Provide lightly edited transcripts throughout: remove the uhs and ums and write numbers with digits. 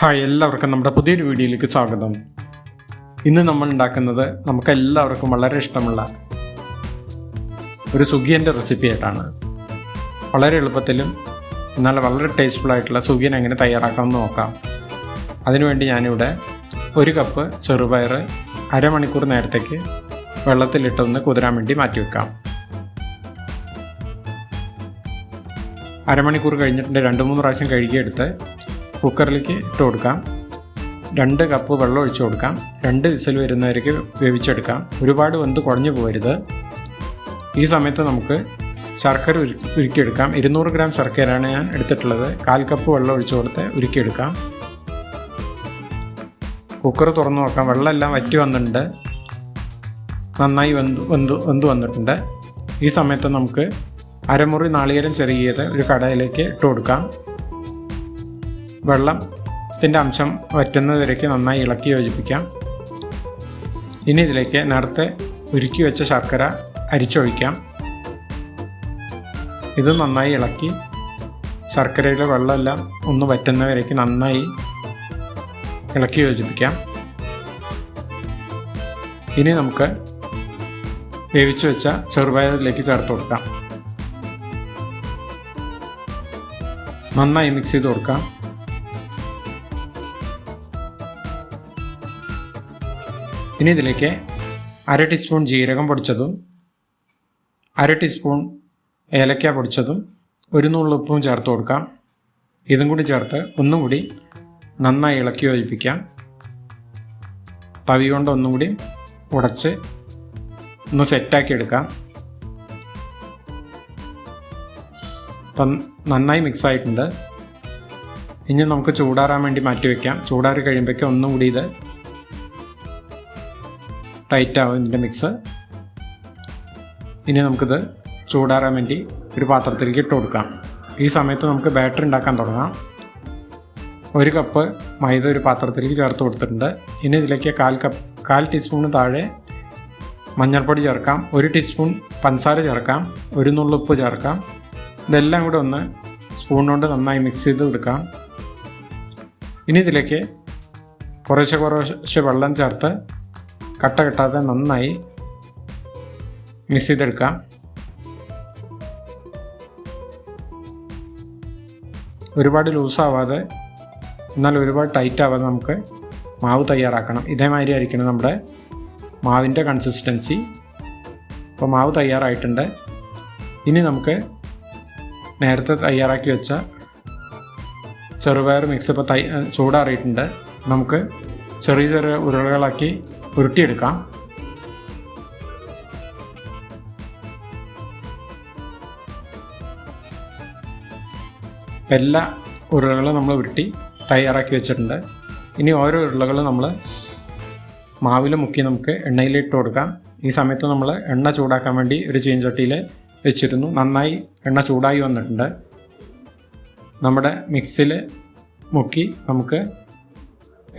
Hi, എല്ലാവർക്കും നമ്മുടെ പുതിയൊരു വീഡിയോയിലേക്ക് സ്വാഗതം. ഇന്ന് നമ്മൾ ഉണ്ടാക്കുന്നത് നമുക്കെല്ലാവർക്കും വളരെ ഇഷ്ടമുള്ള ഒരു സുഗിയൻ്റെ റെസിപ്പി ആയിട്ടാണ്. വളരെ എളുപ്പത്തിലും എന്നാൽ വളരെ ടേസ്റ്റ്ഫുൾ ആയിട്ടുള്ള സുഗിയൻ എങ്ങനെ തയ്യാറാക്കാമെന്ന് നോക്കാം. അതിനുവേണ്ടി ഞാനിവിടെ 1 കപ്പ് ചെറുപയർ അരമണിക്കൂർ നേരത്തേക്ക് വെള്ളത്തിലിട്ടൊന്ന് കുതിരാൻ വേണ്ടി മാറ്റിവെക്കാം. അരമണിക്കൂർ കഴിഞ്ഞിട്ടുണ്ട്. 2-3 പ്രാവശ്യം കഴുകിയെടുത്ത് കുക്കറിലേക്ക് ഇട്ട് കൊടുക്കാം. 2 കപ്പ് വെള്ളം ഒഴിച്ചു കൊടുക്കാം. 2 വിസിൽ വരുന്നവരേക്ക് വേവിച്ചെടുക്കാം. ഒരുപാട് വെന്ത് കുഴഞ്ഞു പോകരുത്. ഈ സമയത്ത് നമുക്ക് ശർക്കര ഉരുക്കിയെടുക്കാം. 200 ഗ്രാം ശർക്കരയാണ് ഞാൻ എടുത്തിട്ടുള്ളത്. 1/4 കപ്പ് വെള്ളം ഒഴിച്ചു കൊടുത്ത് ഉരുക്കിയെടുക്കാം. കുക്കർ തുറന്നു നോക്കാം. വെള്ളമെല്ലാം വറ്റി വന്നിട്ടുണ്ട്. നന്നായി വെന്ത് വന്നിട്ടുണ്ട്. ഈ സമയത്ത് നമുക്ക് അരമുറി നാളികേരം ചെറിയത് ഒരു കടായിലേക്ക് ഇട്ട് കൊടുക്കാം. വെള്ളത്തിൻ്റെ അംശം വറ്റുന്നതിലേക്ക് നന്നായി ഇളക്കി യോജിപ്പിക്കാം. ഇനി ഇതിലേക്ക് നേരത്തെ ഉരുക്കി വെച്ച ശർക്കര അരിച്ചൊഴിക്കാം. ഇത് നന്നായി ഇളക്കി ശർക്കരയിലെ വെള്ളമെല്ലാം ഒന്ന് വറ്റുന്നവരേക്ക് നന്നായി ഇളക്കി യോജിപ്പിക്കാം. ഇനി നമുക്ക് വേവിച്ചു വെച്ച ചെറുപയറിലേക്ക് ചേർത്ത് കൊടുക്കാം. നന്നായി മിക്സ് ചെയ്ത് കൊടുക്കാം. ഇനി ഇതിലേക്ക് 1/2 ടീസ്പൂൺ ജീരകം പൊടിച്ചതും 1/2 ടീസ്പൂൺ ഏലക്ക പൊടിച്ചതും 1 നുള്ള് ഉപ്പും ചേർത്ത് കൊടുക്കാം. ഇതും കൂടി ചേർത്ത് ഒന്നും കൂടി നന്നായി ഇളക്കി യോജിപ്പിക്കാം. തവി കൊണ്ട് ഒന്നും കൂടി ഉടച്ച് ഒന്ന് സെറ്റാക്കി എടുക്കാം. നന്നായി മിക്സ് ആയിട്ടുണ്ട്. ഇനി നമുക്ക് ചൂടാറാൻ വേണ്ടി മാറ്റി വയ്ക്കാം. ചൂടാറി കഴിയുമ്പോഴേക്കും ഒന്നും കൂടി ഇത് ടൈറ്റാവും ഇതിൻ്റെ മിക്സ്. ഇനി നമുക്കിത് ചൂടാറാൻ വേണ്ടി ഒരു പാത്രത്തിലേക്ക് ഇട്ട് കൊടുക്കാം. ഈ സമയത്ത് നമുക്ക് ബാറ്റർ ഉണ്ടാക്കാൻ തുടങ്ങാം. 1 കപ്പ് മൈദ ഒരു പാത്രത്തിലേക്ക് ചേർത്ത് കൊടുത്തിട്ടുണ്ട്. ഇനി ഇതിലേക്ക് 1/4 ടീസ്പൂണിന് താഴെ മഞ്ഞൾപ്പൊടി ചേർക്കാം. 1 ടീസ്പൂൺ പഞ്ചസാര ചേർക്കാം. 1 നുള്ള് ഉപ്പ് ചേർക്കാം. ഇതെല്ലാം കൂടെ ഒന്ന് സ്പൂൺ കൊണ്ട് നന്നായി മിക്സ് ചെയ്ത് കൊടുക്കാം. ഇനി ഇതിലേക്ക് കുറേശ്ശെ വെള്ളം ചേർത്ത് കട്ട കെട്ടാതെ നന്നായി മിക്സ് ചെയ്തെടുക്കാം. ഒരുപാട് ലൂസാവാതെ എന്നാൽ ഒരുപാട് ടൈറ്റ് ആവാതെ നമുക്ക് മാവ് തയ്യാറാക്കണം. ഇതേമാതിരി ആയിരിക്കണം നമ്മുടെ മാവിൻ്റെ കൺസിസ്റ്റൻസി. അപ്പോൾ മാവ് തയ്യാറായിട്ടുണ്ട്. ഇനി നമുക്ക് നേരത്തെ തയ്യാറാക്കി വെച്ച ചെറുപയർ മിക്സ് ഇപ്പോൾ ചൂടാറിയിട്ടുണ്ട്. നമുക്ക് ചെറിയ ചെറിയ ഉരുളകളാക്കി ഉരുട്ടിയെടുക്കാം. എല്ലാ ഉരുളകളും നമ്മൾ ഉരുട്ടി തയ്യാറാക്കി വെച്ചിട്ടുണ്ട്. ഇനി ഓരോ ഉരുളകളും നമ്മൾ മാവിൽ മുക്കി നമുക്ക് എണ്ണയിലിട്ട് കൊടുക്കാം. ഈ സമയത്ത് നമ്മൾ എണ്ണ ചൂടാക്കാൻ വേണ്ടി ഒരു ചീനച്ചട്ടിയിൽ വെച്ചിരുന്നു. നന്നായി എണ്ണ ചൂടായി വന്നിട്ടുണ്ട്. നമ്മുടെ മിക്സിൽ മുക്കി നമുക്ക്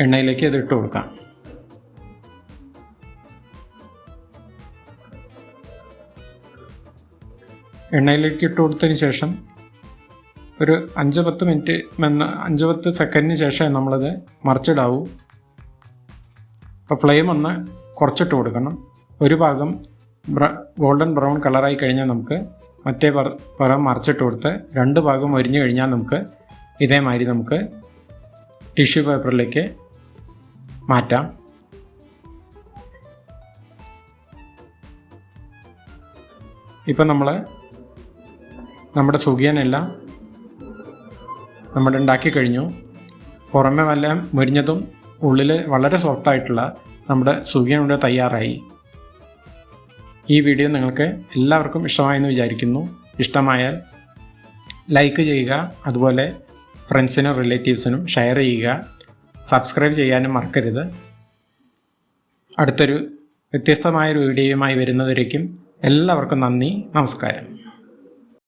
എണ്ണയിലേക്ക് ഇത് ഇട്ട് കൊടുക്കാം. എണ്ണയിലേക്ക് ഇട്ട് കൊടുത്തതിന് ശേഷം ഒരു 5-10 സെക്കൻഡിന് ശേഷം നമ്മളത് മറിച്ചിടാവൂ. അപ്പോൾ ഫ്ലെയിം ഒന്ന് കുറച്ചിട്ട് കൊടുക്കണം. ഒരു ഭാഗം ഗോൾഡൻ ബ്രൗൺ കളറായി കഴിഞ്ഞാൽ നമുക്ക് മറ്റേ പുറം മറിച്ചിട്ട് കൊടുത്ത് 2 ഭാഗം ഒരിഞ്ഞു കഴിഞ്ഞാൽ നമുക്ക് ഇതേമാതിരി നമുക്ക് ടിഷ്യൂ പേപ്പറിലേക്ക് മാറ്റാം. ഇപ്പം നമ്മുടെ സുഗിയനെല്ലാം നമ്മൾ ഉണ്ടാക്കി കഴിഞ്ഞു. പുറമെ എല്ലാം മുരിഞ്ഞതും ഉള്ളിൽ വളരെ സോഫ്റ്റായിട്ടുള്ള നമ്മുടെ സുഗിയൻ ഇവിടെ തയ്യാറായി. ഈ വീഡിയോ നിങ്ങൾക്ക് എല്ലാവർക്കും ഇഷ്ടമായെന്ന് വിചാരിക്കുന്നു. ഇഷ്ടമായാൽ ലൈക്ക് ചെയ്യുക. അതുപോലെ ഫ്രണ്ട്സിനും റിലേറ്റീവ്സിനും ഷെയർ ചെയ്യുക. സബ്സ്ക്രൈബ് ചെയ്യാനും മറക്കരുത്. അടുത്തൊരു വ്യത്യസ്തമായൊരു വീഡിയോയുമായി വരുന്നവരേക്കും എല്ലാവർക്കും നന്ദി, നമസ്കാരം.